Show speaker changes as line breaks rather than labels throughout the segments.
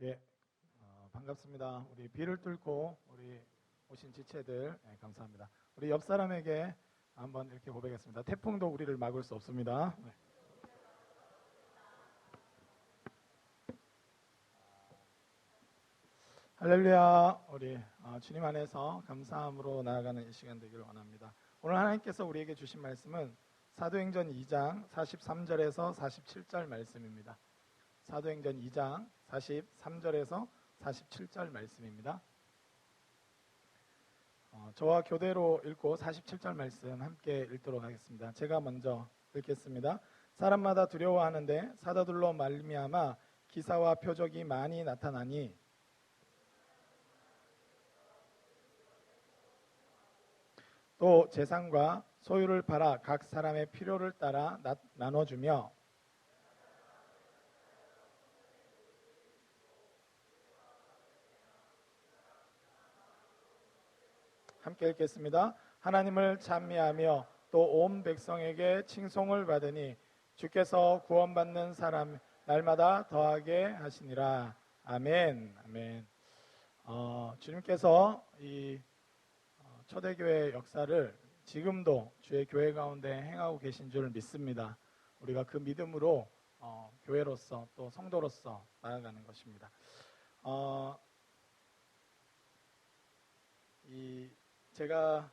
예, 반갑습니다. 우리 비를 뚫고 우리 오신 지체들 감사합니다. 우리 옆 사람에게 한번 이렇게 고백했습니다. 태풍도 우리를 막을 수 없습니다. 네. 할렐루야. 우리 주님 안에서 감사함으로 나아가는 이 시간 되기를 원합니다. 오늘 하나님께서 우리에게 주신 말씀은 사도행전 2장 43절에서 47절 말씀입니다. 사도행전 2장 43절에서 47절 말씀입니다. 저와 교대로 읽고 47절 말씀 함께 읽도록 하겠습니다. 제가 먼저 읽겠습니다. 사람마다 두려워하는데 사도들로 말미암아 기사와 표적이 많이 나타나니 또 재산과 소유를 팔아 각 사람의 필요를 따라 나눠주며 함께 읽겠습니다. 하나님을 찬미하며 또 온 백성에게 칭송을 받으니 주께서 구원받는 사람 날마다 더하게 하시니라. 아멘. 아멘. 주님께서 이 초대교회의 역사를 지금도 주의 교회 가운데 행하고 계신 줄 믿습니다. 우리가 그 믿음으로 교회로서 또 성도로서 나아가는 것입니다. 제가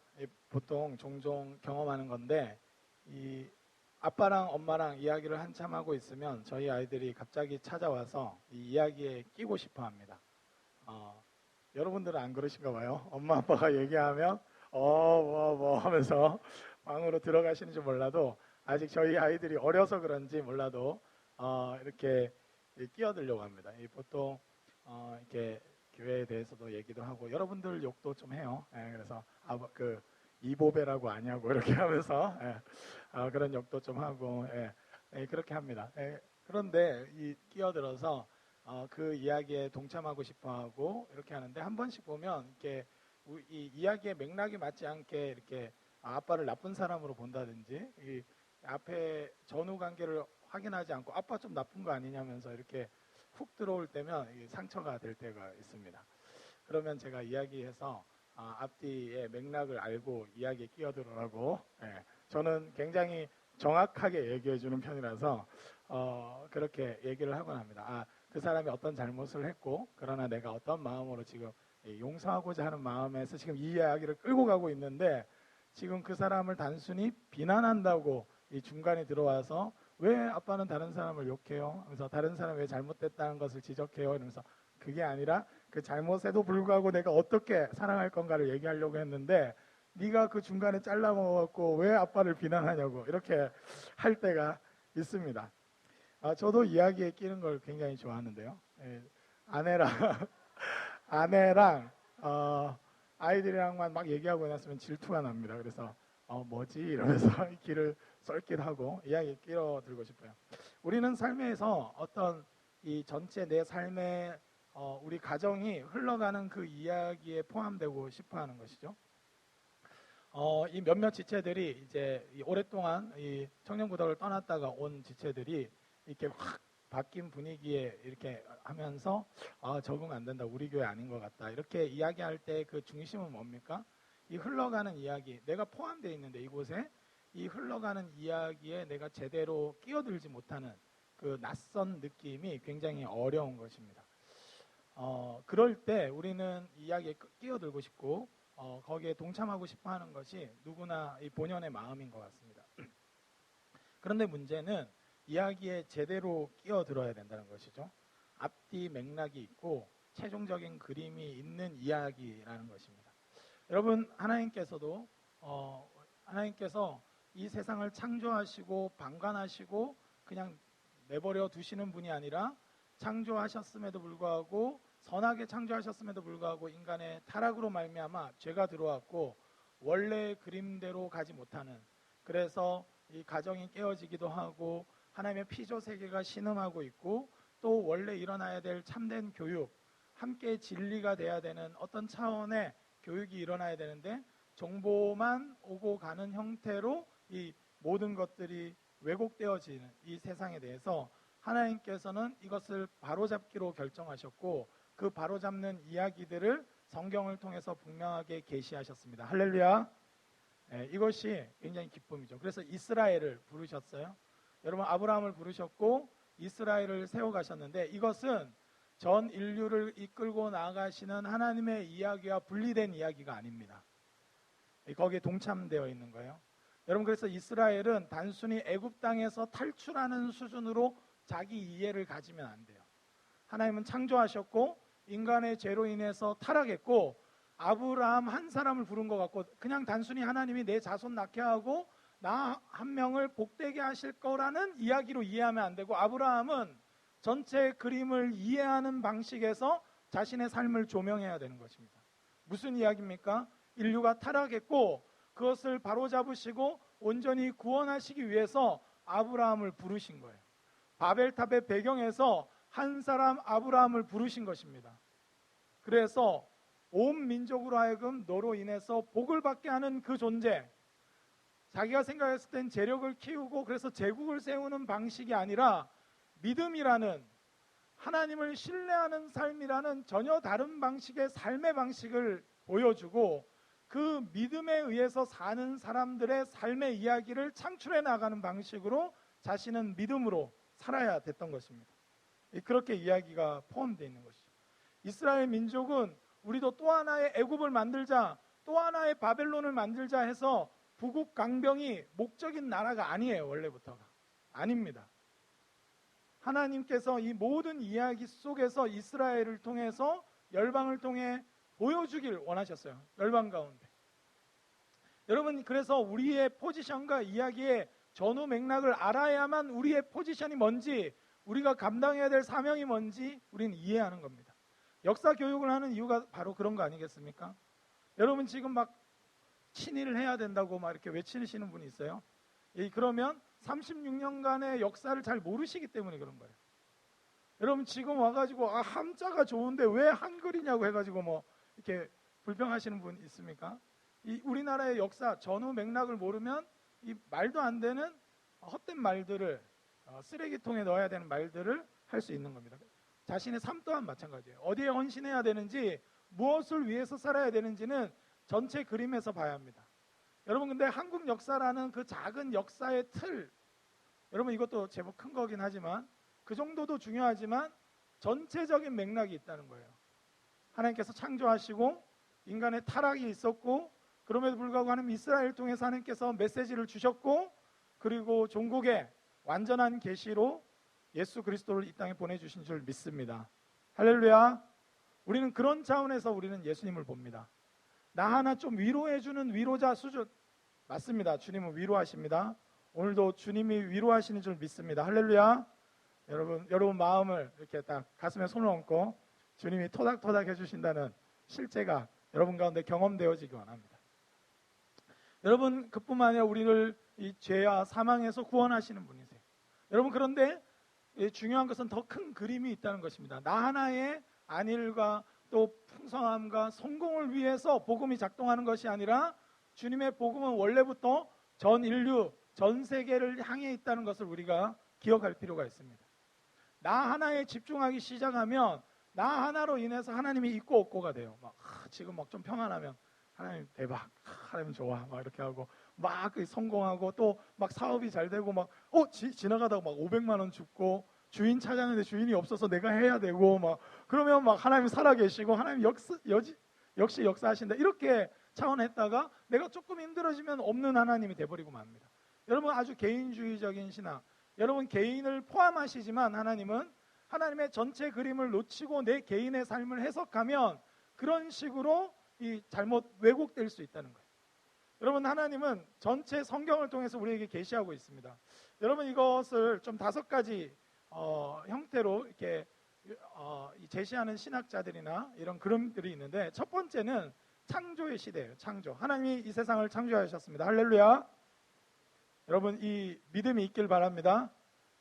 보통 종종 경험하는 건데 이 아빠랑 엄마랑 이야기를 한참 하고 있으면 저희 아이들이 갑자기 찾아와서 이 이야기에 끼고 싶어 합니다. 여러분들은 안 그러신가 봐요. 엄마 아빠가 얘기하면 뭐 하면서 방으로 들어가시는지 몰라도 아직 저희 아이들이 어려서 그런지 몰라도 이렇게 끼어들려고 합니다. 보통 이렇게 교회에 대해서도 얘기도 하고 여러분들 욕도 좀 해요. 그래서 이보배라고 아냐고 이렇게 하면서 그런 욕도 좀 하고 그렇게 합니다. 그런데 끼어들어서 그 이야기에 동참하고 싶어하고 이렇게 하는데 한 번씩 보면 이렇게 이 이야기의 맥락이 맞지 않게 이렇게 아빠를 나쁜 사람으로 본다든지 이 앞에 전후 관계를 확인하지 않고 아빠 좀 나쁜 거 아니냐면서 이렇게 훅 들어올 때면 상처가 될 때가 있습니다. 그러면 제가 이야기해서 앞뒤의 맥락을 알고 이야기에 끼어들으라고 저는 굉장히 정확하게 얘기해 주는 편이라서 그렇게 얘기를 하곤 합니다. 그 사람이 어떤 잘못을 했고 그러나 내가 어떤 마음으로 지금 용서하고자 하는 마음에서 지금 이 이야기를 끌고 가고 있는데 지금 그 사람을 단순히 비난한다고 이 중간에 들어와서 왜 아빠는 다른 사람을 욕해요? 하면서 다른 사람이 왜 잘못됐다는 것을 지적해요? 이러면서 그게 아니라 그 잘못에도 불구하고 내가 어떻게 사랑할 건가를 얘기하려고 했는데 네가 그 중간에 잘라먹었고 왜 아빠를 비난하냐고 이렇게 할 때가 있습니다. 저도 이야기에 끼는 걸 굉장히 좋아하는데요. 아내랑 아이들이랑만 막 얘기하고 났으면 질투가 납니다. 그래서 뭐지? 이러면서 귀를 썰기도 하고 이야기에 끼어들고 싶어요. 우리는 삶에서 어떤 이 전체 내 삶의 우리 가정이 흘러가는 그 이야기에 포함되고 싶어하는 것이죠. 이 몇몇 지체들이 이제 오랫동안 이 청년구덕을 떠났다가 온 지체들이 이렇게 확 바뀐 분위기에 이렇게 하면서 적응 안 된다, 우리 교회 아닌 것 같다 이렇게 이야기할 때 그 중심은 뭡니까? 이 흘러가는 이야기, 내가 포함되어 있는데 이곳에 이 흘러가는 이야기에 내가 제대로 끼어들지 못하는 그 낯선 느낌이 굉장히 어려운 것입니다. 그럴 때 우리는 이야기에 끼어들고 싶고 거기에 동참하고 싶어하는 것이 누구나 이 본연의 마음인 것 같습니다. 그런데 문제는 이야기에 제대로 끼어들어야 된다는 것이죠. 앞뒤 맥락이 있고 최종적인 그림이 있는 이야기라는 것입니다. 여러분, 하나님께서 이 세상을 창조하시고 방관하시고 그냥 내버려 두시는 분이 아니라 창조하셨음에도 불구하고 선하게 창조하셨음에도 불구하고 인간의 타락으로 말미암아 죄가 들어왔고 원래의 그림대로 가지 못하는, 그래서 이 가정이 깨어지기도 하고 하나님의 피조 세계가 신음하고 있고 또 원래 일어나야 될 참된 교육, 함께 진리가 돼야 되는 어떤 차원의 교육이 일어나야 되는데 정보만 오고 가는 형태로 이 모든 것들이 왜곡되어지는 이 세상에 대해서 하나님께서는 이것을 바로잡기로 결정하셨고 그 바로잡는 이야기들을 성경을 통해서 분명하게 계시하셨습니다. 할렐루야. 이것이 굉장히 기쁨이죠. 그래서 이스라엘을 부르셨어요. 여러분, 아브라함을 부르셨고 이스라엘을 세워가셨는데 이것은 전 인류를 이끌고 나아가시는 하나님의 이야기와 분리된 이야기가 아닙니다. 거기에 동참되어 있는 거예요. 여러분, 그래서 이스라엘은 단순히 애굽 땅에서 탈출하는 수준으로 자기 이해를 가지면 안 돼요. 하나님은 창조하셨고 인간의 죄로 인해서 타락했고 아브라함 한 사람을 부른 것 같고 그냥 단순히 하나님이 내 자손 낳게 하고 나 한 명을 복되게 하실 거라는 이야기로 이해하면 안 되고, 아브라함은 전체 그림을 이해하는 방식에서 자신의 삶을 조명해야 되는 것입니다. 무슨 이야기입니까? 인류가 타락했고 그것을 바로잡으시고 온전히 구원하시기 위해서 아브라함을 부르신 거예요. 바벨탑의 배경에서 한 사람 아브라함을 부르신 것입니다. 그래서 온 민족으로 하여금 너로 인해서 복을 받게 하는 그 존재, 자기가 생각했을 땐 재력을 키우고 그래서 제국을 세우는 방식이 아니라 믿음이라는, 하나님을 신뢰하는 삶이라는 전혀 다른 방식의 삶의 방식을 보여주고 그 믿음에 의해서 사는 사람들의 삶의 이야기를 창출해 나가는 방식으로 자신은 믿음으로 살아야 됐던 것입니다. 그렇게 이야기가 포함되어 있는 것이죠. 이스라엘 민족은 우리도 또 하나의 애굽을 만들자, 또 하나의 바벨론을 만들자 해서 부국 강병이 목적인 나라가 아니에요. 원래부터가 아닙니다. 하나님께서 이 모든 이야기 속에서 이스라엘을 통해서 열방을 통해 보여주길 원하셨어요. 열방 가운데. 여러분, 그래서 우리의 포지션과 이야기의 전후 맥락을 알아야만 우리의 포지션이 뭔지, 우리가 감당해야 될 사명이 뭔지 우리는 이해하는 겁니다. 역사 교육을 하는 이유가 바로 그런 거 아니겠습니까? 여러분, 지금 막 친일을 해야 된다고 막 이렇게 외치시는 분이 있어요. 그러면 36년간의 역사를 잘 모르시기 때문에 그런 거예요. 여러분, 지금 와가지고 한자가 좋은데 왜 한글이냐고 해가지고 뭐 이렇게 불평하시는 분 있습니까? 이 우리나라의 역사 전후 맥락을 모르면 이 말도 안 되는 헛된 말들을, 쓰레기통에 넣어야 되는 말들을 할 수 있는 겁니다. 자신의 삶 또한 마찬가지예요. 어디에 헌신해야 되는지, 무엇을 위해서 살아야 되는지는 전체 그림에서 봐야 합니다. 여러분, 근데 한국 역사라는 그 작은 역사의 틀, 여러분 이것도 제법 큰 거긴 하지만 그 정도도 중요하지만 전체적인 맥락이 있다는 거예요. 하나님께서 창조하시고 인간의 타락이 있었고, 그럼에도 불구하고 하나님 이스라엘을 통해서 하나님께서 메시지를 주셨고, 그리고 종국의 완전한 계시로 예수 그리스도를 이 땅에 보내주신 줄 믿습니다. 할렐루야. 우리는 그런 차원에서 우리는 예수님을 봅니다. 나 하나 좀 위로해주는 위로자 수준, 맞습니다. 주님은 위로하십니다. 오늘도 주님이 위로하시는 줄 믿습니다. 할렐루야. 여러분 마음을 이렇게 딱 가슴에 손을 얹고 주님이 토닥토닥 해주신다는 실제가 여러분 가운데 경험되어지기 원합니다. 여러분, 그뿐만 아니라 우리를 이 죄와 사망에서 구원하시는 분이세요. 여러분, 그런데 중요한 것은 더 큰 그림이 있다는 것입니다. 나 하나의 안일과 또 풍성함과 성공을 위해서 복음이 작동하는 것이 아니라 주님의 복음은 원래부터 전 인류, 전 세계를 향해 있다는 것을 우리가 기억할 필요가 있습니다. 나 하나에 집중하기 시작하면 나 하나로 인해서 하나님이 있고 없고가 돼요. 지금 좀 평안하면 하나님 대박, 하나님 좋아, 막 이렇게 하고 막 성공하고 또 막 사업이 잘 되고 막 지나가다가 막 500만 원 줍고 주인 찾았는데 주인이 없어서 내가 해야 되고 막 그러면 막 하나님 살아계시고 하나님 역시 역사하신다, 이렇게 차원했다가 내가 조금 힘들어지면 없는 하나님이 돼버리고 맙니다. 여러분, 아주 개인주의적인 신앙, 여러분 개인을 포함하시지만 하나님은 하나님의 전체 그림을 놓치고 내 개인의 삶을 해석하면 그런 식으로 이 잘못 왜곡될 수 있다는 거예요. 여러분, 하나님은 전체 성경을 통해서 우리에게 계시하고 있습니다. 여러분, 이것을 좀 5가지 형태로 이렇게 제시하는 신학자들이나 이런 그림들이 있는데, 첫 번째는 창조의 시대예요. 창조. 하나님이 이 세상을 창조하셨습니다. 할렐루야. 여러분, 이 믿음이 있길 바랍니다.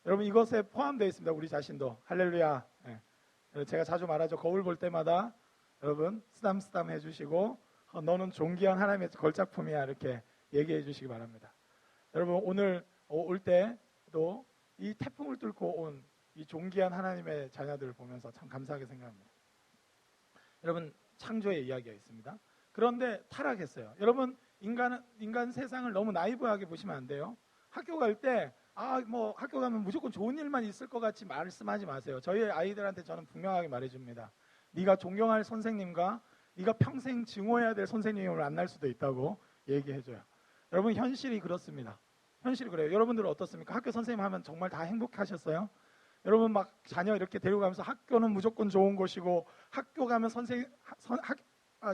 여러분, 이것에 포함되어 있습니다. 우리 자신도. 할렐루야. 네. 제가 자주 말하죠. 거울 볼 때마다 여러분 쓰담쓰담 해주시고 너는 존귀한 하나님의 걸작품이야, 이렇게 얘기해 주시기 바랍니다. 여러분, 오늘 올 때도 이 태풍을 뚫고 온 이 존귀한 하나님의 자녀들을 보면서 참 감사하게 생각합니다. 여러분, 창조의 이야기가 있습니다. 그런데 타락했어요. 여러분, 인간 세상을 너무 나이브하게 보시면 안 돼요. 학교 갈 때 뭐 학교 가면 무조건 좋은 일만 있을 것 같이 말씀하지 마세요. 저희 아이들한테 저는 분명하게 말해줍니다. 네가 존경할 선생님과 네가 평생 증오해야 될 선생님을 만날 수도 있다고 얘기해줘요. 여러분, 현실이 그렇습니다. 현실이 그래요. 여러분들은 어떻습니까? 학교 선생님 하면 정말 다 행복하셨어요? 여러분, 막 자녀 이렇게 데리고 가면서 학교는 무조건 좋은 곳이고 학교 가면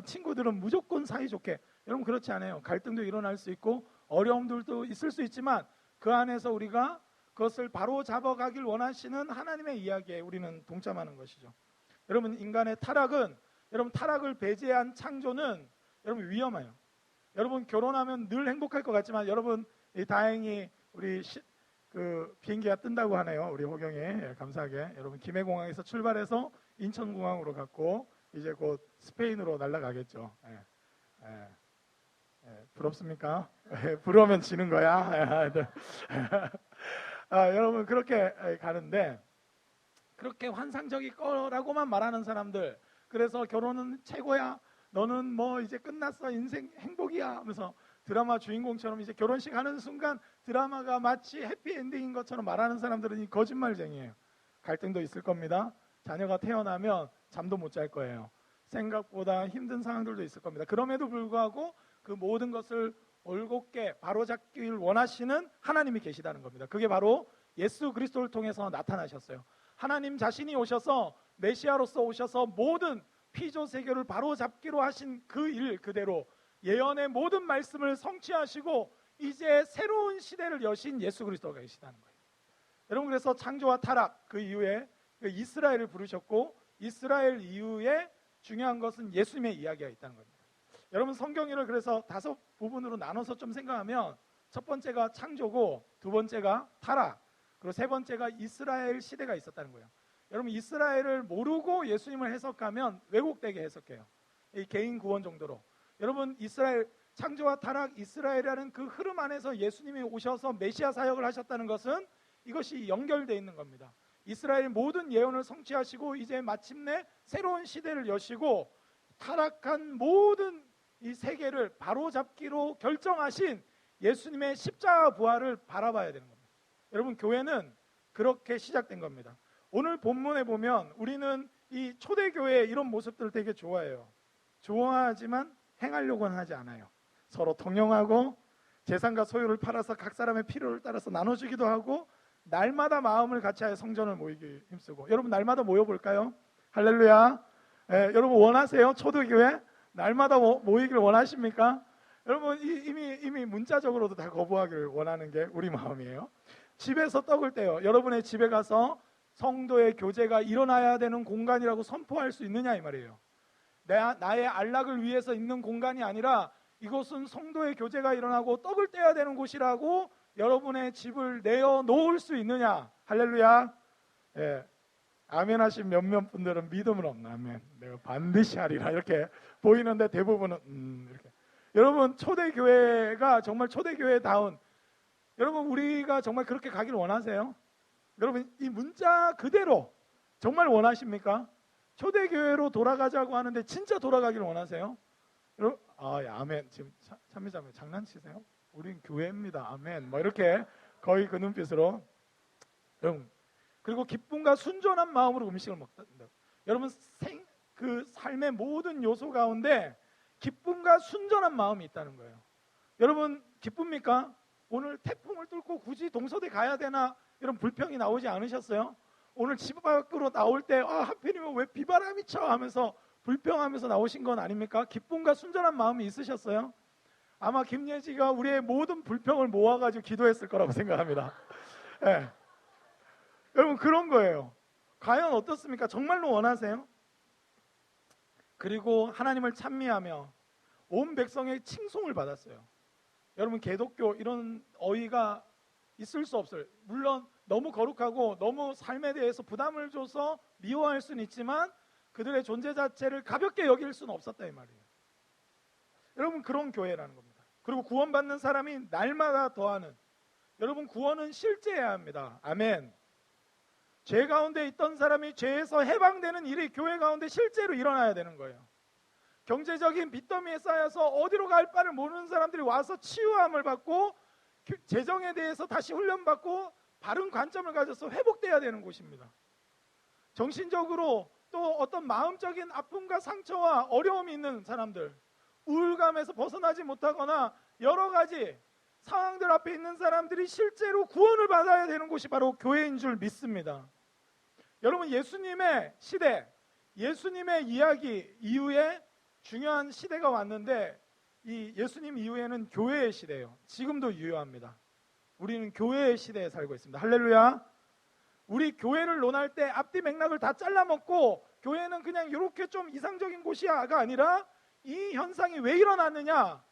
친구들은 무조건 사이좋게. 여러분, 그렇지 않아요. 갈등도 일어날 수 있고 어려움들도 있을 수 있지만 그 안에서 우리가 그것을 바로 잡아가길 원하시는 하나님의 이야기에 우리는 동참하는 것이죠. 여러분, 인간의 타락은, 여러분, 타락을 배제한 창조는 여러분 위험해요. 여러분, 결혼하면 늘 행복할 것 같지만 여러분, 다행히 우리 비행기가 뜬다고 하네요. 우리 호경이. 감사하게 여러분, 김해공항에서 출발해서 인천공항으로 갔고 이제 곧 스페인으로 날아가겠죠. 부럽습니까? 부러우면 지는 거야. 여러분, 그렇게 가는데 그렇게 환상적일 거라고만 말하는 사람들, 그래서 결혼은 최고야, 너는 뭐 이제 끝났어, 인생 행복이야 하면서 드라마 주인공처럼 이제 결혼식 하는 순간 드라마가 마치 해피엔딩인 것처럼 말하는 사람들은 이 거짓말쟁이에요. 갈등도 있을 겁니다. 자녀가 태어나면 잠도 못 잘 거예요. 생각보다 힘든 상황들도 있을 겁니다. 그럼에도 불구하고 그 모든 것을 올곧게 바로잡기를 원하시는 하나님이 계시다는 겁니다. 그게 바로 예수 그리스도를 통해서 나타나셨어요. 하나님 자신이 오셔서 메시아로서 오셔서 모든 피조세계를 바로잡기로 하신 그 일 그대로 예언의 모든 말씀을 성취하시고 이제 새로운 시대를 여신 예수 그리스도가 계시다는 거예요. 여러분, 그래서 창조와 타락 그 이후에 이스라엘을 부르셨고 이스라엘 이후에 중요한 것은 예수님의 이야기가 있다는 겁니다. 여러분, 성경을 그래서 5 부분으로 나눠서 좀 생각하면 첫 번째가 창조고 두 번째가 타락, 그리고 세 번째가 이스라엘 시대가 있었다는 거예요. 여러분, 이스라엘을 모르고 예수님을 해석하면 왜곡되게 해석해요. 이 개인 구원 정도로. 여러분, 이스라엘 창조와 타락, 이스라엘이라는 그 흐름 안에서 예수님이 오셔서 메시아 사역을 하셨다는 것은 이것이 연결되어 있는 겁니다. 이스라엘 모든 예언을 성취하시고 이제 마침내 새로운 시대를 여시고 타락한 모든 이 세계를 바로잡기로 결정하신 예수님의 십자가 부활을 바라봐야 되는 겁니다. 여러분, 교회는 그렇게 시작된 겁니다. 오늘 본문에 보면 우리는 이 초대교회의 이런 모습들을 되게 좋아해요. 좋아하지만 행하려고는 하지 않아요. 서로 동행하고 재산과 소유를 팔아서 각 사람의 필요를 따라서 나눠주기도 하고 날마다 마음을 같이하여 성전을 모이기 힘쓰고. 여러분, 날마다 모여볼까요? 할렐루야. 여러분, 원하세요? 초대교회? 날마다 모이기를 원하십니까? 여러분, 이미 문자적으로도 다 거부하기를 원하는 게 우리 마음이에요. 집에서 떡을 떼요. 여러분의 집에 가서 성도의 교제가 일어나야 되는 공간이라고 선포할 수 있느냐 이 말이에요. 나의 안락을 위해서 있는 공간이 아니라 이곳은 성도의 교제가 일어나고 떡을 떼야 되는 곳이라고 여러분의 집을 내어 놓을 수 있느냐. 할렐루야. 아멘 하신 몇몇 분들은 믿음은 없나. 아멘. 내가 반드시 하리라 이렇게 보이는데 대부분은 이렇게. 여러분, 초대교회가 정말 초대교회다운, 여러분, 우리가 정말 그렇게 가기를 원하세요? 여러분, 이 문자 그대로 정말 원하십니까? 초대교회로 돌아가자고 하는데 진짜 돌아가기를 원하세요? 여러분, 아멘. 지금 참미자매 장난치세요? 우린 교회입니다. 아멘. 뭐 이렇게 거의 그 눈빛으로. 여러분, 그리고 기쁨과 순전한 마음으로 음식을 먹다. 여러분, 그 삶의 모든 요소 가운데 기쁨과 순전한 마음이 있다는 거예요. 여러분, 기쁩니까? 오늘 태풍을 뚫고 굳이 동서대 가야 되나 이런 불평이 나오지 않으셨어요? 오늘 집 밖으로 나올 때 하필이면 왜 비바람이 쳐 하면서 불평하면서 나오신 건 아닙니까? 기쁨과 순전한 마음이 있으셨어요? 아마 김예지가 우리의 모든 불평을 모아가지고 기도했을 거라고 생각합니다. 네. 여러분, 그런 거예요. 과연 어떻습니까? 정말로 원하세요? 그리고 하나님을 찬미하며 온 백성의 칭송을 받았어요. 여러분, 개독교 이런 어휘가 있을 수 없어요. 물론 너무 거룩하고 너무 삶에 대해서 부담을 줘서 미워할 수는 있지만 그들의 존재 자체를 가볍게 여길 수는 없었다 이 말이에요. 여러분, 그런 교회라는 겁니다. 그리고 구원받는 사람이 날마다 더하는, 여러분, 구원은 실제해야 합니다. 아멘. 죄 가운데 있던 사람이 죄에서 해방되는 일이 교회 가운데 실제로 일어나야 되는 거예요. 경제적인 빚더미에 쌓여서 어디로 갈 바를 모르는 사람들이 와서 치유함을 받고 재정에 대해서 다시 훈련받고 바른 관점을 가져서 회복돼야 되는 곳입니다. 정신적으로 또 어떤 마음적인 아픔과 상처와 어려움이 있는 사람들, 우울감에서 벗어나지 못하거나 여러 가지 상황들 앞에 있는 사람들이 실제로 구원을 받아야 되는 곳이 바로 교회인 줄 믿습니다. 여러분, 예수님의 시대, 예수님의 이야기 이후에 중요한 시대가 왔는데, 이 예수님 이후에는 교회의 시대예요. 지금도 유효합니다. 우리는 교회의 시대에 살고 있습니다. 할렐루야. 우리 교회를 논할 때 앞뒤 맥락을 다 잘라먹고 교회는 그냥 이렇게 좀 이상적인 곳이야가 아니라 이 현상이 왜 일어났느냐,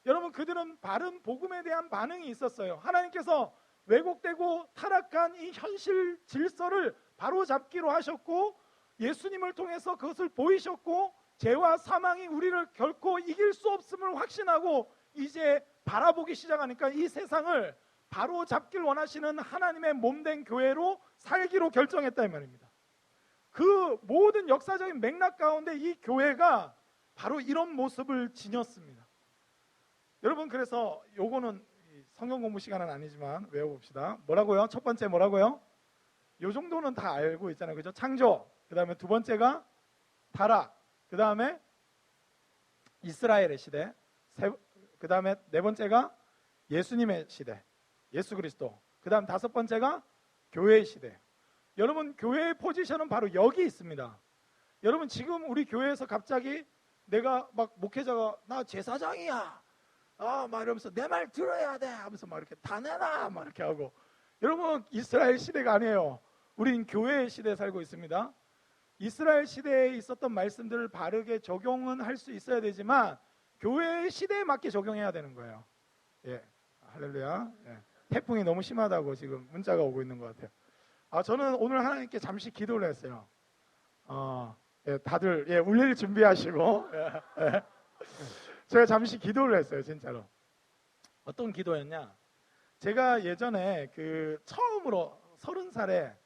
여러분, 그들은 바른 복음에 대한 반응이 있었어요. 하나님께서 왜곡되고 타락한 이 현실 질서를 바로잡기로 하셨고 예수님을 통해서 그것을 보이셨고 죄와 사망이 우리를 결코 이길 수 없음을 확신하고 이제 바라보기 시작하니까 이 세상을 바로잡길 원하시는 하나님의 몸된 교회로 살기로 결정했다 이 말입니다. 그 모든 역사적인 맥락 가운데 이 교회가 바로 이런 모습을 지녔습니다. 여러분, 그래서 요거는 성경 공부 시간은 아니지만 외워봅시다. 뭐라고요? 첫 번째 뭐라고요? 요 정도는 다 알고 있잖아요. 그죠? 창조. 그 다음에 두 번째가 타락. 그 다음에 이스라엘의 시대. 그 다음에 네 번째가 예수님의 시대. 예수 그리스도. 그 다음 다섯 번째가 교회의 시대. 여러분, 교회의 포지션은 바로 여기 있습니다. 여러분, 지금 우리 교회에서 갑자기 내가 막 목회자가 나 제사장이야, 막 이러면서 내 말 들어야 돼 하면서 막 이렇게 다 내놔 막 이렇게 하고, 여러분, 이스라엘 시대가 아니에요. 우린 교회의 시대에 살고 있습니다. 이스라엘 시대에 있었던 말씀들을 바르게 적용은 할 수 있어야 되지만 교회의 시대에 맞게 적용해야 되는 거예요. 예, 할렐루야. 예. 태풍이 너무 심하다고 지금 문자가 오고 있는 것 같아요. 저는 오늘 하나님께 잠시 기도를 했어요. 예, 다들 울릴 준비하시고 예. 제가 잠시 기도를 했어요. 진짜로. 어떤 기도였냐? 제가 예전에 처음으로 30살에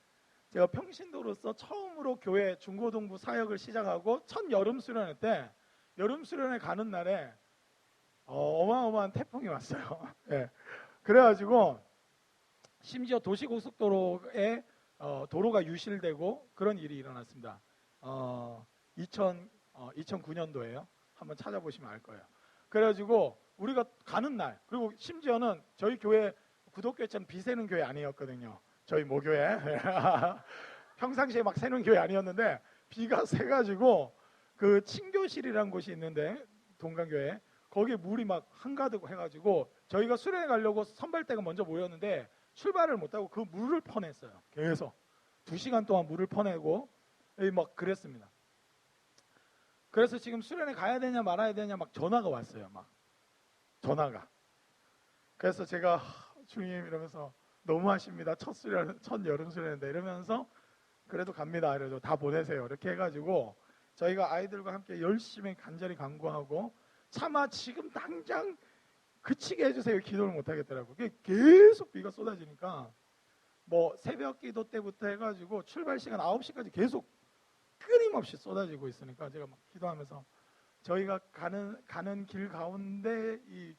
제가 평신도로서 처음으로 교회 중고등부 사역을 시작하고 첫 여름 수련회 때, 여름 수련회 가는 날에 어마어마한 태풍이 왔어요. 예. 그래가지고 심지어 도시고속도로에 도로가 유실되고 그런 일이 일어났습니다. 2009년도에요. 한번 찾아보시면 알 거예요. 그래가지고 우리가 가는 날, 그리고 심지어는 저희 교회 구독교회처럼 비 새는 교회 아니었거든요. 저희 모교회 평상시에 막 새는 교회 아니었는데 비가 새가지고 그 친교실이라는 곳이 있는데 동강교회, 거기에 물이 막 한가득 해가지고 저희가 수련회 가려고 선발대가 먼저 모였는데 출발을 못하고 그 물을 퍼냈어요. 계속 2시간 동안 물을 퍼내고 막 그랬습니다. 그래서 지금 수련회 가야 되냐 말아야 되냐 막 전화가 왔어요. 막 전화가. 그래서 제가 주님 이러면서 너무하십니다. 첫 여름 수련회인데 이러면서 그래도 갑니다. 이래서 다 보내세요. 이렇게 해가지고 저희가 아이들과 함께 열심히 간절히 간구하고 차마 지금 당장 그치게 해주세요. 기도를 못 하겠더라고요. 계속 비가 쏟아지니까 뭐 새벽 기도 때부터 해가지고 출발 시간 9시까지 계속 끊임없이 쏟아지고 있으니까 제가 막 기도하면서 저희가 가는 길 가운데 이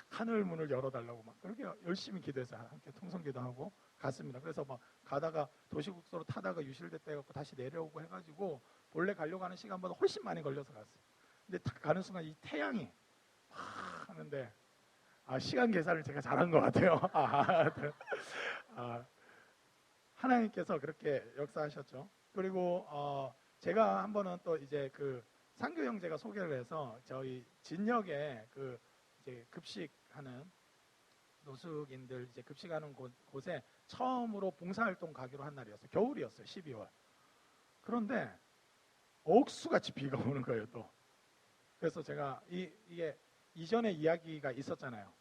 하늘 문을 열어달라고 막 그렇게 열심히 기도해서 함께 통성기도하고 갔습니다. 그래서 막 가다가 도시국도로 타다가 유실됐다 해갖고 다시 내려오고 해가지고 본래 가려고 하는 시간보다 훨씬 많이 걸려서 갔어요. 근데 딱 가는 순간 이 태양이 막 하는데 시간 계산을 제가 잘한 것 같아요. 하나님께서 그렇게 역사하셨죠. 그리고 제가 한 번은 또 이제 상교 형제가 소개를 해서 저희 진역에 이제 급식하는 노숙인들 이제 급식하는 곳에 처음으로 봉사활동 가기로 한 날이었어요. 겨울이었어요. 12월. 그런데 억수같이 비가 오는 거예요. 또. 그래서 제가 이게 이전에 이야기가 있었잖아요.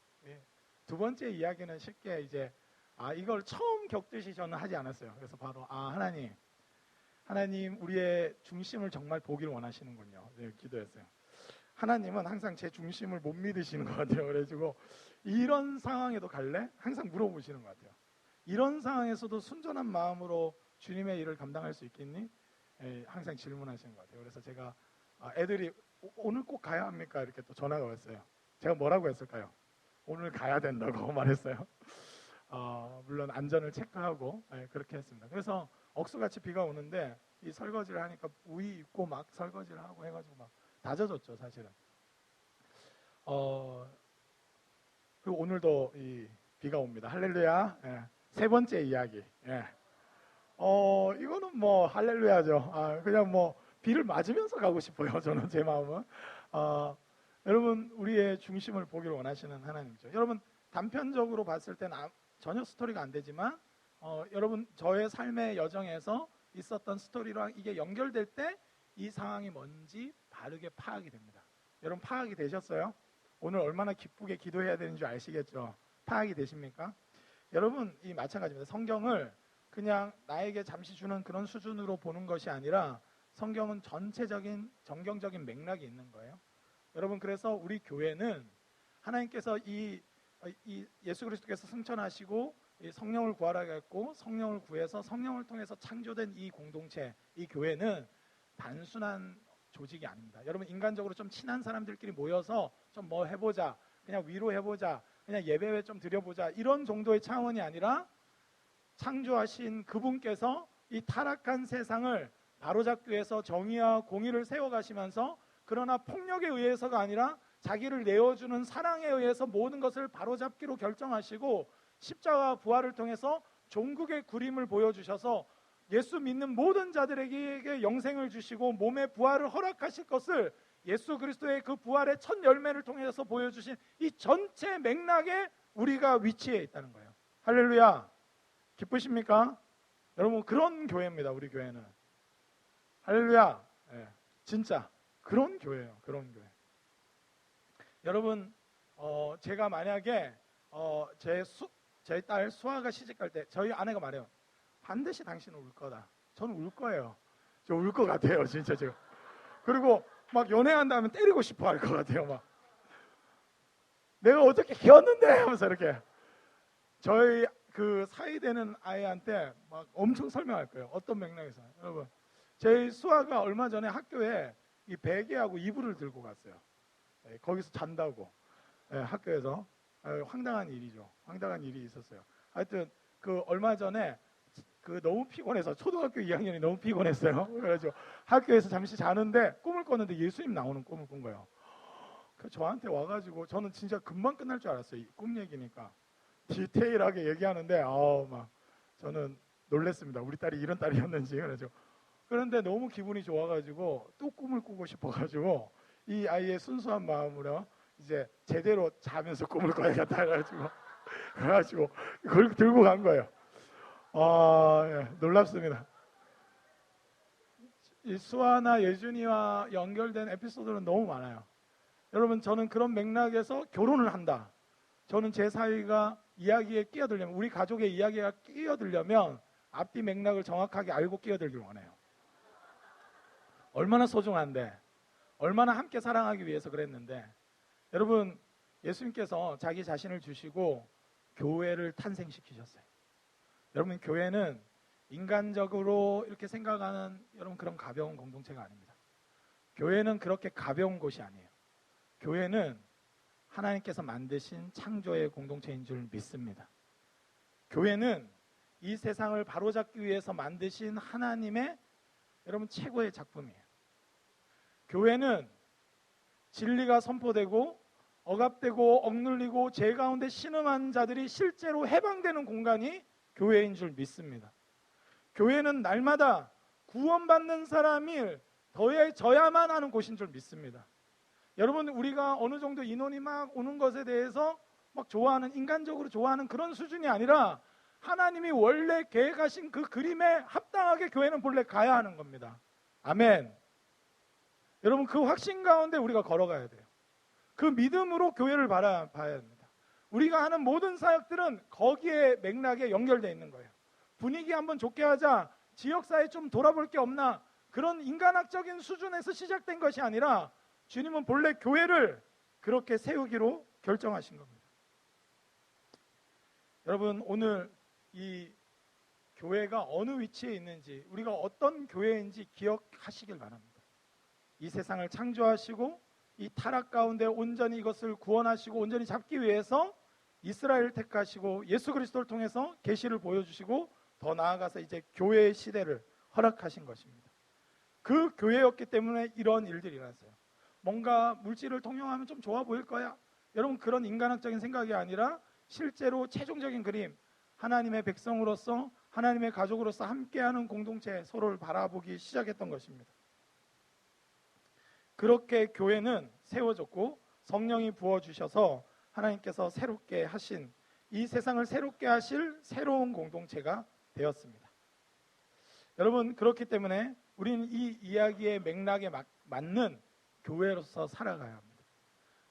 두 번째 이야기는 쉽게 이제 이걸 처음 겪듯이 저는 하지 않았어요. 그래서 바로 하나님 우리의 중심을 정말 보기를 원하시는군요. 기도했어요. 하나님은 항상 제 중심을 못 믿으시는 것 같아요. 그래가지고 이런 상황에도 갈래? 항상 물어보시는 것 같아요. 이런 상황에서도 순전한 마음으로 주님의 일을 감당할 수 있겠니? 항상 질문하시는 것 같아요. 그래서 제가 애들이 오늘 꼭 가야 합니까? 이렇게 또 전화가 왔어요. 제가 뭐라고 했을까요? 오늘 가야 된다고 말했어요. 물론 안전을 체크하고 그렇게 했습니다. 그래서 억수같이 비가 오는데 이 설거지를 하니까 우이 입고 막 설거지를 하고 해가지고 막 다 젖었죠, 사실은. 그리고 오늘도 이 비가 옵니다. 할렐루야. 세 번째 이야기. 이거는 뭐 할렐루야죠. 그냥 뭐 비를 맞으면서 가고 싶어요. 저는 제 마음은. 여러분 우리의 중심을 보기를 원하시는 하나님이죠. 여러분 단편적으로 봤을 때는 전혀 스토리가 안 되지만 여러분 저의 삶의 여정에서 있었던 스토리랑 이게 연결될 때 이 상황이 뭔지 바르게 파악이 됩니다. 여러분 파악이 되셨어요? 오늘 얼마나 기쁘게 기도해야 되는 줄 아시겠죠? 파악이 되십니까? 여러분 이 마찬가지입니다. 성경을 그냥 나에게 잠시 주는 그런 수준으로 보는 것이 아니라 성경은 전체적인 정경적인 맥락이 있는 거예요. 여러분 그래서 우리 교회는 하나님께서 이 예수 그리스도께서 승천하시고 이 성령을 구하라 했고 성령을 구해서 성령을 통해서 창조된 이 공동체, 이 교회는 단순한 조직이 아닙니다. 여러분 인간적으로 좀 친한 사람들끼리 모여서 좀 뭐 해보자, 그냥 위로해보자, 그냥 예배회 좀 드려보자 이런 정도의 차원이 아니라 창조하신 그분께서 이 타락한 세상을 바로잡기 위해서 정의와 공의를 세워가시면서 그러나 폭력에 의해서가 아니라 자기를 내어주는 사랑에 의해서 모든 것을 바로잡기로 결정하시고 십자가 부활을 통해서 종국의 그림을 보여주셔서 예수 믿는 모든 자들에게 영생을 주시고 몸의 부활을 허락하실 것을 예수 그리스도의 그 부활의 첫 열매를 통해서 보여주신 이 전체 맥락에 우리가 위치해 있다는 거예요. 할렐루야. 기쁘십니까? 여러분 그런 교회입니다. 우리 교회는. 할렐루야. 진짜 그런 교회예요. 그런 교회. 여러분 제가 만약에 제 딸 수아가 시집갈 때 저희 아내가 말해요. 반드시 당신은 울 거다. 저는 울 거예요. 저 울 것 같아요. 진짜 제가. 그리고 막 연애한다면 때리고 싶어 할 것 같아요. 막 내가 어떻게 키웠는데 하면서 이렇게 저희 그 사이되는 아이한테 막 엄청 설명할 거예요. 어떤 맥락에서. 여러분 제 수아가 얼마 전에 학교에 이 베개하고 이불을 들고 갔어요. 거기서 잔다고. 학교에서 황당한 일이죠. 황당한 일이 있었어요. 하여튼 그 얼마 전에 그 너무 피곤해서 초등학교 2학년이 너무 피곤했어요. 그래가지고 학교에서 잠시 자는데 꿈을 꿨는데 예수님 나오는 꿈을 꾼 거예요. 그 저한테 와가지고 저는 진짜 금방 끝날 줄 알았어요. 이 꿈 얘기니까 디테일하게 얘기하는데 막 저는 놀랬습니다. 우리 딸이 이런 딸이었는지. 그런데 너무 기분이 좋아가지고 또 꿈을 꾸고 싶어가지고 이 아이의 순수한 마음으로 이제 제대로 자면서 꿈을 꿔야겠다 그래가지고 그걸 들고 간 거예요. 놀랍습니다. 이 수아나 예준이와 연결된 에피소드는 너무 많아요. 여러분 저는 그런 맥락에서 결혼을 한다. 저는 제 사위가 이야기에 끼어들려면 우리 가족의 이야기가 끼어들려면 앞뒤 맥락을 정확하게 알고 끼어들길 원해요. 얼마나 소중한데 얼마나 함께 사랑하기 위해서 그랬는데 여러분 예수님께서 자기 자신을 주시고 교회를 탄생시키셨어요. 여러분 교회는 인간적으로 이렇게 생각하는 여러분 그런 가벼운 공동체가 아닙니다. 교회는 그렇게 가벼운 곳이 아니에요. 교회는 하나님께서 만드신 창조의 공동체인 줄 믿습니다. 교회는 이 세상을 바로잡기 위해서 만드신 하나님의 여러분 최고의 작품이에요. 교회는 진리가 선포되고 억압되고 억눌리고 죄 가운데 신음한 자들이 실제로 해방되는 공간이 교회인 줄 믿습니다. 교회는 날마다 구원받는 사람이 더해져야만 하는 곳인 줄 믿습니다. 여러분 우리가 어느 정도 인원이 막 오는 것에 대해서 막 좋아하는 인간적으로 좋아하는 그런 수준이 아니라 하나님이 원래 계획하신 그 그림에 합당하게 교회는 본래 가야 하는 겁니다. 아멘. 여러분 그 확신 가운데 우리가 걸어가야 돼요. 그 믿음으로 교회를 봐야 합니다. 우리가 하는 모든 사역들은 거기에 맥락에 연결되어 있는 거예요. 분위기 한번 좋게 하자, 지역사회 좀 돌아볼 게 없나, 그런 인간학적인 수준에서 시작된 것이 아니라 주님은 본래 교회를 그렇게 세우기로 결정하신 겁니다. 여러분 오늘 이 교회가 어느 위치에 있는지, 우리가 어떤 교회인지 기억하시길 바랍니다. 이 세상을 창조하시고 이 타락 가운데 온전히 이것을 구원하시고 온전히 잡기 위해서 이스라엘을 택하시고 예수 그리스도를 통해서 계시를 보여주시고 더 나아가서 이제 교회의 시대를 허락하신 것입니다. 그 교회였기 때문에 이런 일들이 일어났어요. 뭔가 물질을 통용하면 좀 좋아 보일 거야. 여러분, 그런 인간학적인 생각이 아니라 실제로 최종적인 그림, 하나님의 백성으로서 하나님의 가족으로서 함께하는 공동체, 서로를 바라보기 시작했던 것입니다. 그렇게 교회는 세워졌고 성령이 부어주셔서 하나님께서 새롭게 하신, 이 세상을 새롭게 하실 새로운 공동체가 되었습니다. 여러분, 그렇기 때문에 우리는 이 이야기의 맥락에 맞는 교회로서 살아가야 합니다.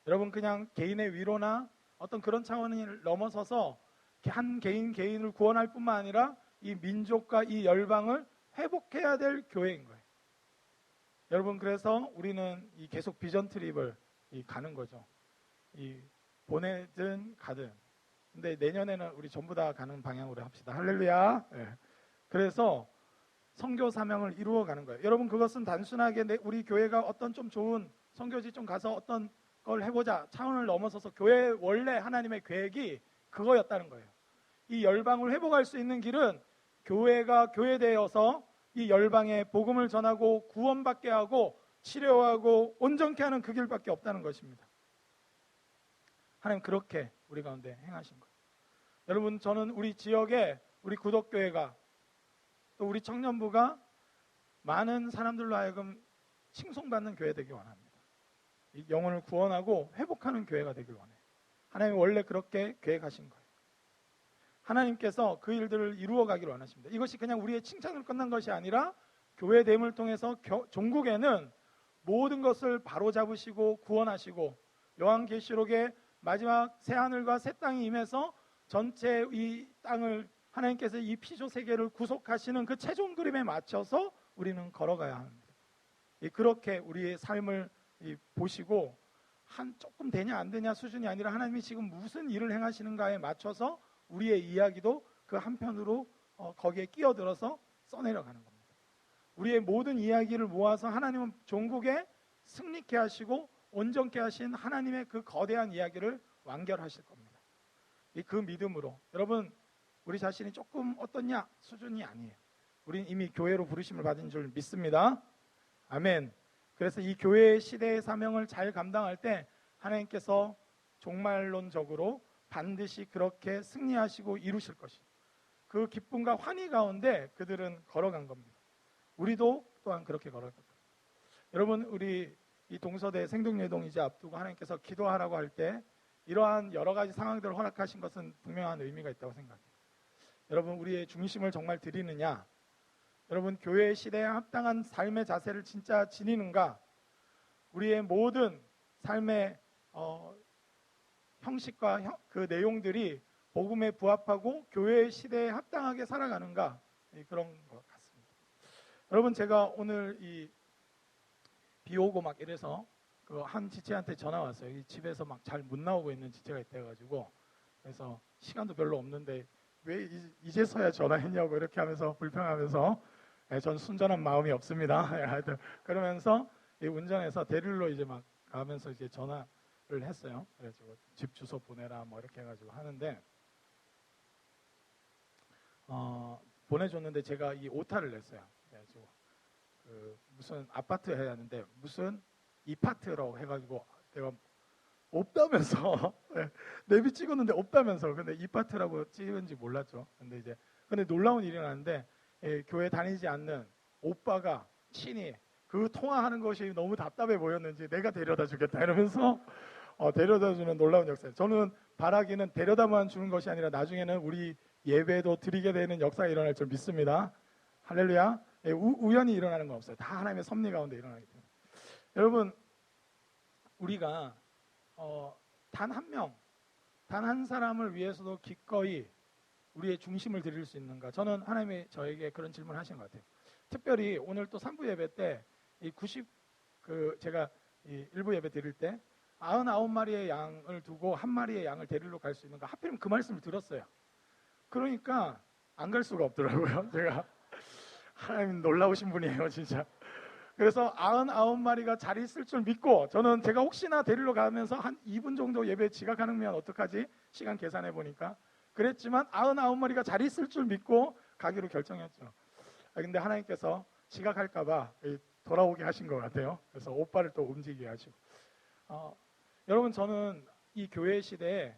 여러분, 그냥 개인의 위로나 어떤 그런 차원을 넘어서서 한 개인을 구원할 뿐만 아니라 이 민족과 이 열방을 회복해야 될 교회인 거예요. 여러분, 그래서 우리는 이 계속 비전 트립을 가는 거죠. 이 보내든 가든. 근데 내년에는 우리 전부 다 가는 방향으로 합시다. 할렐루야. 네. 그래서 선교 사명을 이루어가는 거예요. 여러분, 그것은 단순하게 우리 교회가 어떤 좀 좋은 선교지 좀 가서 어떤 걸 해보자 차원을 넘어서서 교회 원래 하나님의 계획이 그거였다는 거예요. 이 열방을 회복할 수 있는 길은 교회가 교회되어서 이 열방에 복음을 전하고 구원받게 하고 치료하고 온전케 하는 그 길밖에 없다는 것입니다. 하나님 그렇게 우리 가운데 행하신 거예요. 여러분, 저는 우리 지역에 우리 구독교회가 또 우리 청년부가 많은 사람들로 하여금 칭송받는 교회 되길 원합니다. 이 영혼을 구원하고 회복하는 교회가 되길 원해요. 하나님이 원래 그렇게 계획하신 거예요. 하나님께서 그 일들을 이루어가기를 원하십니다. 이것이 그냥 우리의 칭찬으로 끝난 것이 아니라 교회됨을 통해서 종국에는 모든 것을 바로잡으시고 구원하시고 요한계시록의 마지막 새하늘과 새 땅이 임해서 전체 이 땅을 하나님께서 이 피조 세계를 구속하시는 그 최종 그림에 맞춰서 우리는 걸어가야 합니다. 그렇게 우리의 삶을 보시고 한 조금 되냐 안 되냐 수준이 아니라 하나님이 지금 무슨 일을 행하시는가에 맞춰서 우리의 이야기도 그 한편으로 거기에 끼어들어서 써내려가는 겁니다. 우리의 모든 이야기를 모아서 하나님은 종국에 승리케 하시고 온전케 하신 하나님의 그 거대한 이야기를 완결하실 겁니다. 그 믿음으로 여러분, 우리 자신이 조금 어떻냐 수준이 아니에요. 우린 이미 교회로 부르심을 받은 줄 믿습니다. 아멘. 그래서 이 교회의 시대의 사명을 잘 감당할 때 하나님께서 종말론적으로 반드시 그렇게 승리하시고 이루실 것입니다. 그 기쁨과 환희 가운데 그들은 걸어간 겁니다. 우리도 또한 그렇게 걸어갈 겁니다. 여러분, 우리 이 동서대 생동예동 이제 앞두고 하나님께서 기도하라고 할 때 이러한 여러 가지 상황들을 허락하신 것은 분명한 의미가 있다고 생각해요. 여러분, 우리의 중심을 정말 드리느냐? 여러분, 교회의 시대에 합당한 삶의 자세를 진짜 지니는가? 우리의 모든 삶의 형식과 그 내용들이 복음에 부합하고 교회의 시대에 합당하게 살아가는가? 그런 것 같습니다. 여러분, 제가 오늘 비 오고 막 이래서 그 한 지체한테 전화 왔어요. 이 집에서 막 잘 못 나오고 있는 지체가 있대가지고, 그래서 시간도 별로 없는데 왜 이제서야 전화했냐고 이렇게 하면서 불평하면서, 전 순전한 마음이 없습니다. 하여튼 그러면서 운전해서 대릴로 이제 막 가면서 이제 전화를 했어요. 그래가지고 집 주소 보내라 뭐 이렇게 해가지고 하는데 보내줬는데 제가 이 오타를 냈어요. 그래가지고 그 무슨 아파트 해야 하는데 무슨 이파트라고 해가지고 내가 없다면서 내비 찍었는데 없다면서, 근데 이파트라고 찍은지 몰랐죠. 근데 놀라운 일이 나는데 교회 다니지 않는 오빠가 친히 그 통화하는 것이 너무 답답해 보였는지 내가 데려다 주겠다 이러면서 데려다 주는 놀라운 역사예요. 저는 바라기는 데려다만 주는 것이 아니라 나중에는 우리 예배도 드리게 되는 역사가 일어날 줄 믿습니다. 할렐루야. 우연히 일어나는 건 없어요. 다 하나님의 섭리 가운데 일어나기 때문에. 여러분, 우리가 단 한 명, 단 한 사람을 위해서도 기꺼이 우리의 중심을 드릴 수 있는가? 저는 하나님이 저에게 그런 질문을 하신 것 같아요. 특별히 오늘 또 3부 예배 때 제가 이 1부 예배 드릴 때 99마리의 양을 두고 한 마리의 양을 데리러 갈 수 있는가? 하필이면 그 말씀을 들었어요. 그러니까 안 갈 수가 없더라고요. 제가 하나님 놀라우신 분이에요, 진짜. 그래서 99마리가 자리 있을 줄 믿고 저는 제가 혹시나 데리러 가면서 한 2분 정도 예배 지각하면 어떡하지? 시간 계산해 보니까 그랬지만 99마리가 자리 있을 줄 믿고 가기로 결정했죠. 근데 하나님께서 지각할까 봐 돌아오게 하신 것 같아요. 그래서 오빠를 또 움직이게 하시고 여러분 저는 이 교회 시대에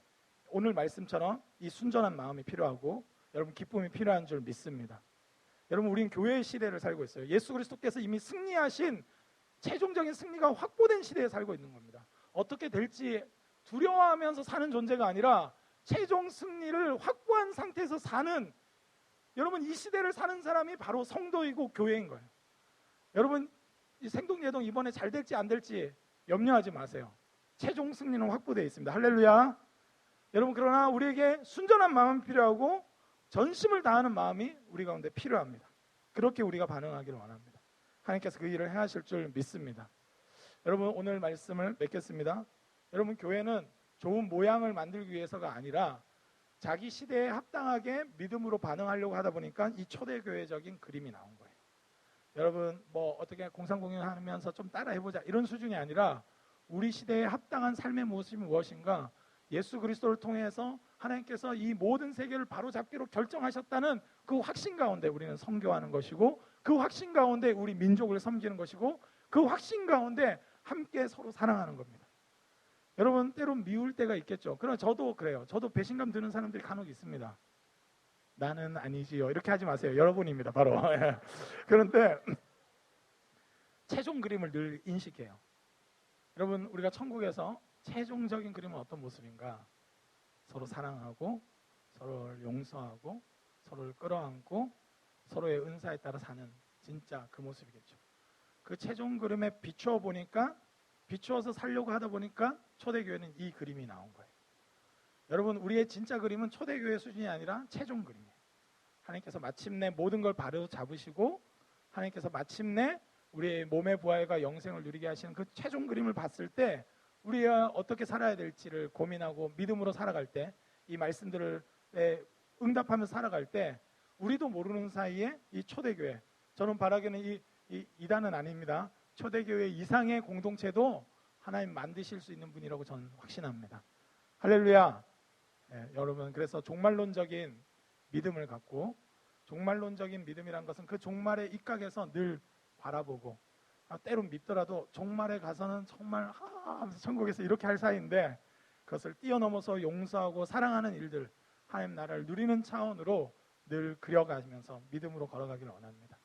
오늘 말씀처럼 이 순전한 마음이 필요하고 여러분 기쁨이 필요한 줄 믿습니다. 여러분 우리는 교회의 시대를 살고 있어요. 예수 그리스도께서 이미 승리하신 최종적인 승리가 확보된 시대에 살고 있는 겁니다. 어떻게 될지 두려워하면서 사는 존재가 아니라 최종 승리를 확보한 상태에서 사는 여러분 이 시대를 사는 사람이 바로 성도이고 교회인 거예요. 여러분 이 생동예동 이번에 잘 될지 안 될지 염려하지 마세요. 최종 승리는 확보되어 있습니다. 할렐루야. 여러분 그러나 우리에게 순전한 마음이 필요하고 전심을 다하는 마음이 우리 가운데 필요합니다. 그렇게 우리가 반응하기를 원합니다. 하나님께서 그 일을 행하실 줄 믿습니다. 여러분 오늘 말씀을 맺겠습니다. 여러분 교회는 좋은 모양을 만들기 위해서가 아니라 자기 시대에 합당하게 믿음으로 반응하려고 하다 보니까 이 초대교회적인 그림이 나온 거예요. 여러분 뭐 어떻게 공상공연하면서 좀 따라해보자 이런 수준이 아니라 우리 시대에 합당한 삶의 모습이 무엇인가 예수 그리스도를 통해서 하나님께서 이 모든 세계를 바로잡기로 결정하셨다는 그 확신 가운데 우리는 선교하는 것이고 그 확신 가운데 우리 민족을 섬기는 것이고 그 확신 가운데 함께 서로 사랑하는 겁니다. 여러분 때론 미울 때가 있겠죠. 그러나 저도 그래요. 저도 배신감 드는 사람들이 간혹 있습니다. 나는 아니지요. 이렇게 하지 마세요. 여러분입니다. 바로. 그런데 최종 그림을 늘 인식해요. 여러분 우리가 천국에서 최종적인 그림은 어떤 모습인가? 서로 사랑하고 서로를 용서하고 서로를 끌어안고 서로의 은사에 따라 사는 진짜 그 모습이겠죠. 그 최종 그림에 비추어 보니까 비추어서 살려고 하다 보니까 초대교회는 이 그림이 나온 거예요. 여러분 우리의 진짜 그림은 초대교회 수준이 아니라 최종 그림이에요. 하나님께서 마침내 모든 걸 바로 잡으시고 하나님께서 마침내 우리의 몸의 부활과 영생을 누리게 하시는 그 최종 그림을 봤을 때 우리가 어떻게 살아야 될지를 고민하고 믿음으로 살아갈 때 이 말씀들을 응답하면서 살아갈 때 우리도 모르는 사이에 이 초대교회 저는 바라기는 이 이단은 아닙니다. 초대교회 이상의 공동체도 하나님 만드실 수 있는 분이라고 저는 확신합니다. 할렐루야. 여러분 그래서 종말론적인 믿음을 갖고 종말론적인 믿음이란 것은 그 종말의 입각에서 늘 바라보고 때론 믿더라도 종말에 가서는 정말 하면서 천국에서 이렇게 할 사이인데 그것을 뛰어넘어서 용서하고 사랑하는 일들 하나님 나라를 누리는 차원으로 늘 그려가면서 믿음으로 걸어가기를 원합니다.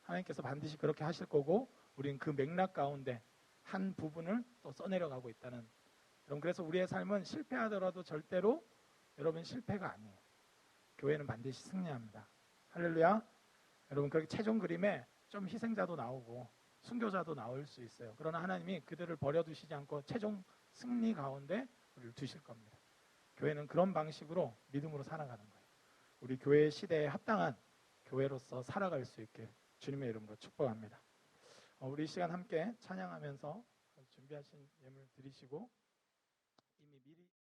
하나님께서 반드시 그렇게 하실 거고 우리는 그 맥락 가운데 한 부분을 또 써내려가고 있다는 여러분 그래서 우리의 삶은 실패하더라도 절대로 여러분 실패가 아니에요. 교회는 반드시 승리합니다. 할렐루야. 여러분 그렇게 최종 그림에 좀 희생자도 나오고 순교자도 나올 수 있어요. 그러나 하나님이 그들을 버려두시지 않고 최종 승리 가운데 우리를 두실 겁니다. 교회는 그런 방식으로 믿음으로 살아가는 거예요. 우리 교회의 시대에 합당한 교회로서 살아갈 수 있게 주님의 이름으로 축복합니다. 우리 이 시간 함께 찬양하면서 준비하신 예물 드리시고